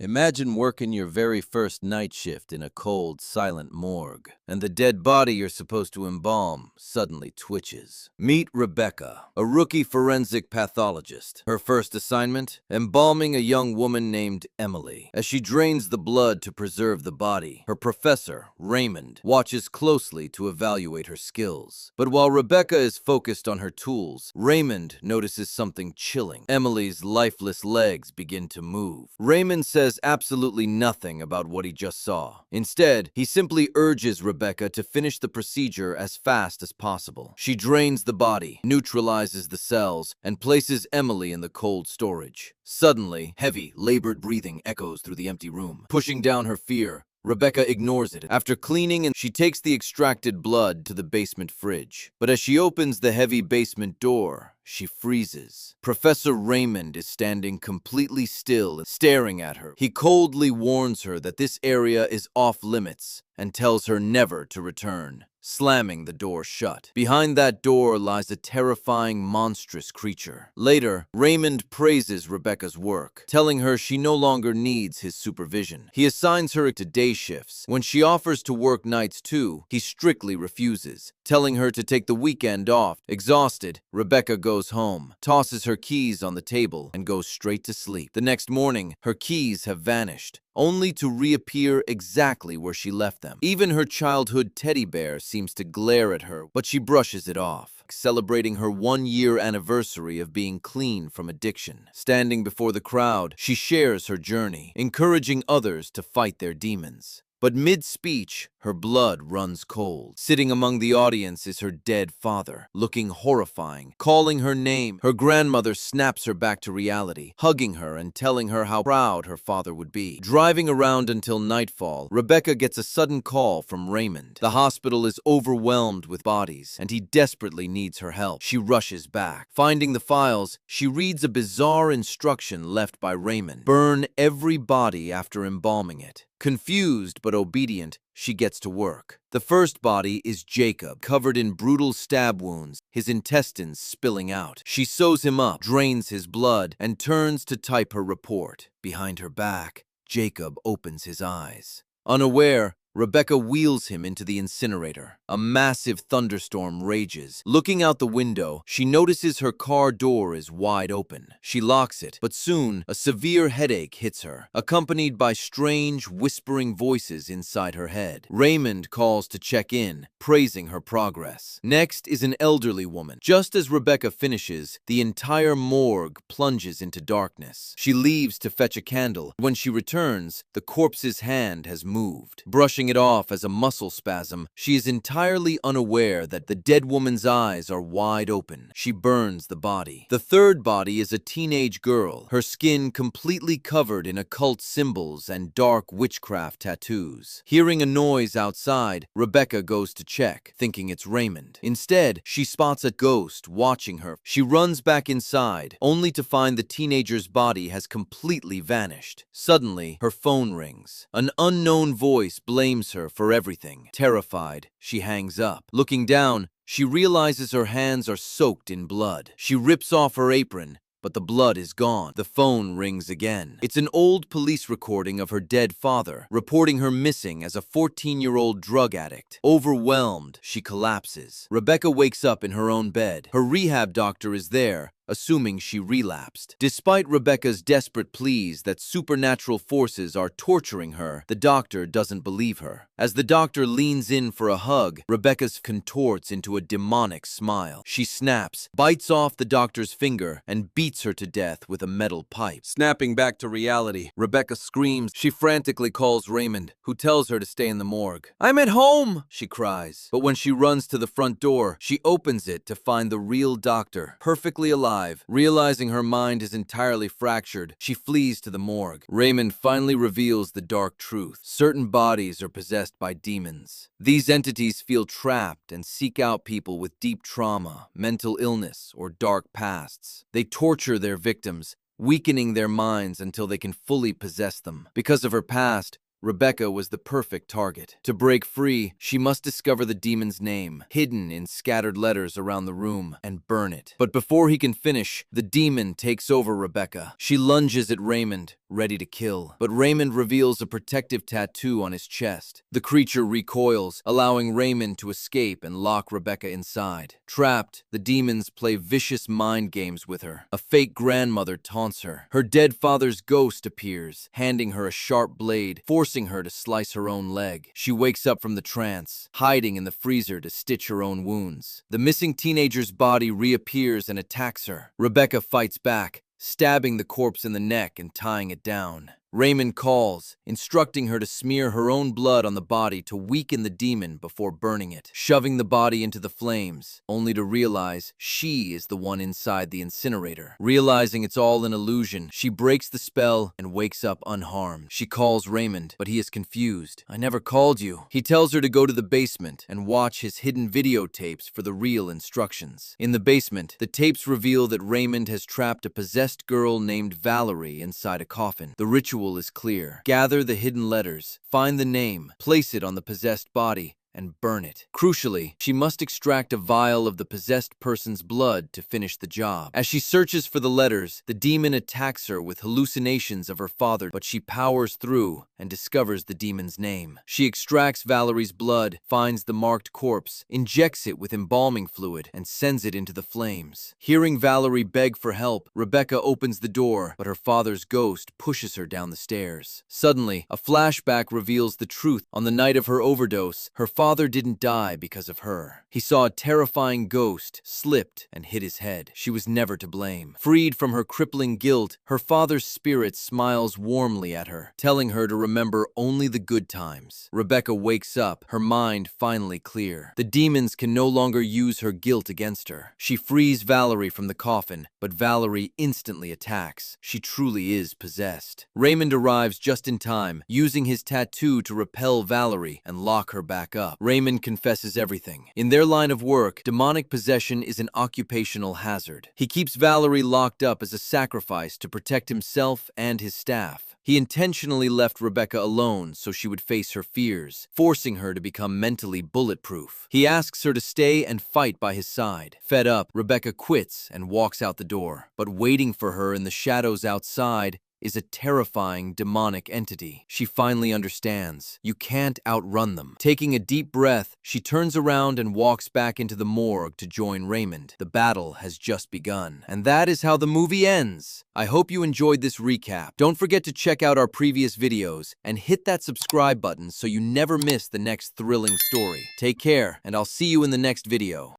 Imagine working your very first night shift in a cold, silent morgue, and the dead body you're supposed to embalm suddenly twitches. Meet Rebecca, a rookie forensic pathologist. Her first assignment? Embalming a young woman named Emily. As she drains the blood to preserve the body, her professor, Raymond, watches closely to evaluate her skills. But while Rebecca is focused on her tools, Raymond notices something chilling. Emily's lifeless legs begin to move. Raymond says absolutely nothing about what he just saw. Instead, he simply urges Rebecca to finish the procedure as fast as possible. She drains the body, neutralizes the cells, and places Emily in the cold storage. Suddenly, heavy, labored breathing echoes through the empty room. Pushing down her fear, Rebecca ignores it. After cleaning, she takes the extracted blood to the basement fridge. But as she opens the heavy basement door, she freezes. Professor Raymond is standing completely still and staring at her. He coldly warns her that this area is off limits and tells her never to return, slamming the door shut. Behind that door lies a terrifying, monstrous creature. Later, Raymond praises Rebecca's work, telling her she no longer needs his supervision. He assigns her to day shifts. When she offers to work nights too, he strictly refuses, telling her to take the weekend off. Exhausted, Rebecca goes home, tosses her keys on the table, and goes straight to sleep. The next morning, her keys have vanished, only to reappear exactly where she left them. Even her childhood teddy bear seems to glare at her, but she brushes it off, celebrating her 1-year anniversary of being clean from addiction. Standing before the crowd, she shares her journey, encouraging others to fight their demons. But mid-speech, her blood runs cold. Sitting among the audience is her dead father, looking horrifying, calling her name. Her grandmother snaps her back to reality, hugging her and telling her how proud her father would be. Driving around until nightfall, Rebecca gets a sudden call from Raymond. The hospital is overwhelmed with bodies, and he desperately needs her help. She rushes back. Finding the files, she reads a bizarre instruction left by Raymond: burn every body after embalming it. Confused but obedient, she gets to work. The first body is Jacob, covered in brutal stab wounds, his intestines spilling out. She sews him up, drains his blood, and turns to type her report. Behind her back, Jacob opens his eyes. Unaware, Rebecca wheels him into the incinerator. A massive thunderstorm rages. Looking out the window, she notices her car door is wide open. She locks it, but soon a severe headache hits her, accompanied by strange, whispering voices inside her head. Raymond calls to check in, praising her progress. Next is an elderly woman. Just as Rebecca finishes, the entire morgue plunges into darkness. She leaves to fetch a candle. When she returns, the corpse's hand has moved. Brushing it off as a muscle spasm, she is entirely unaware that the dead woman's eyes are wide open. She burns the body. The third body is a teenage girl, her skin completely covered in occult symbols and dark witchcraft tattoos. Hearing a noise outside, Rebecca goes to check, thinking it's Raymond. Instead, she spots a ghost watching her. She runs back inside, only to find the teenager's body has completely vanished. Suddenly, her phone rings. An unknown voice blames her for everything. Terrified, she hangs up. Looking down, she realizes her hands are soaked in blood. She rips off her apron, but the blood is gone. The phone rings again. It's an old police recording of her dead father, reporting her missing as a 14-year-old drug addict. Overwhelmed, she collapses. Rebecca wakes up in her own bed. Her rehab doctor is there, assuming she relapsed. Despite Rebecca's desperate pleas that supernatural forces are torturing her, the doctor doesn't believe her. As the doctor leans in for a hug, Rebecca contorts into a demonic smile. She snaps, bites off the doctor's finger, and beats her to death with a metal pipe. Snapping back to reality, Rebecca screams. She frantically calls Raymond, who tells her to stay in the morgue. "I'm at home!" she cries. But when she runs to the front door, she opens it to find the real doctor, perfectly alive. Realizing her mind is entirely fractured, she flees to the morgue. Raymond finally reveals the dark truth. Certain bodies are possessed by demons. These entities feel trapped and seek out people with deep trauma, mental illness, or dark pasts. They torture their victims, weakening their minds until they can fully possess them. Because of her past, Rebecca was the perfect target. To break free, she must discover the demon's name, hidden in scattered letters around the room, and burn it. But before he can finish, the demon takes over Rebecca. She lunges at Raymond, ready to kill. But Raymond reveals a protective tattoo on his chest. The creature recoils, allowing Raymond to escape and lock Rebecca inside. Trapped, the demons play vicious mind games with her. A fake grandmother taunts her. Her dead father's ghost appears, handing her a sharp blade, forcing her to slice her own leg. She wakes up from the trance, hiding in the freezer to stitch her own wounds. The missing teenager's body reappears and attacks her. Rebecca fights back, stabbing the corpse in the neck and tying it down. Raymond calls, instructing her to smear her own blood on the body to weaken the demon before burning it, shoving the body into the flames, only to realize she is the one inside the incinerator. Realizing it's all an illusion, she breaks the spell and wakes up unharmed. She calls Raymond, but he is confused. "I never called you." He tells her to go to the basement and watch his hidden videotapes for the real instructions. In the basement, the tapes reveal that Raymond has trapped a possessed girl named Valerie inside a coffin. The ritual is clear. Gather the hidden letters, find the name, place it on the possessed body, and burn it. Crucially, she must extract a vial of the possessed person's blood to finish the job. As she searches for the letters, the demon attacks her with hallucinations of her father, but she powers through and discovers the demon's name. She extracts Valerie's blood, finds the marked corpse, injects it with embalming fluid, and sends it into the flames. Hearing Valerie beg for help, Rebecca opens the door, but her father's ghost pushes her down the stairs. Suddenly, a flashback reveals the truth. On the night of her overdose, her father didn't die because of her. He saw a terrifying ghost, slipped, and hit his head. She was never to blame. Freed from her crippling guilt, her father's spirit smiles warmly at her, telling her to remember only the good times. Rebecca wakes up, her mind finally clear. The demons can no longer use her guilt against her. She frees Valerie from the coffin, but Valerie instantly attacks. She truly is possessed. Raymond arrives just in time, using his tattoo to repel Valerie and lock her back up. Raymond confesses everything. In their line of work, demonic possession is an occupational hazard. He keeps Valerie locked up as a sacrifice to protect himself and his staff. He intentionally left Rebecca alone so she would face her fears, forcing her to become mentally bulletproof. He asks her to stay and fight by his side. Fed up, Rebecca quits and walks out the door. But waiting for her in the shadows outside is a terrifying demonic entity. She finally understands. You can't outrun them. Taking a deep breath, she turns around and walks back into the morgue to join Raymond. The battle has just begun. And that is how the movie ends. I hope you enjoyed this recap. Don't forget to check out our previous videos and hit that subscribe button so you never miss the next thrilling story. Take care, and I'll see you in the next video.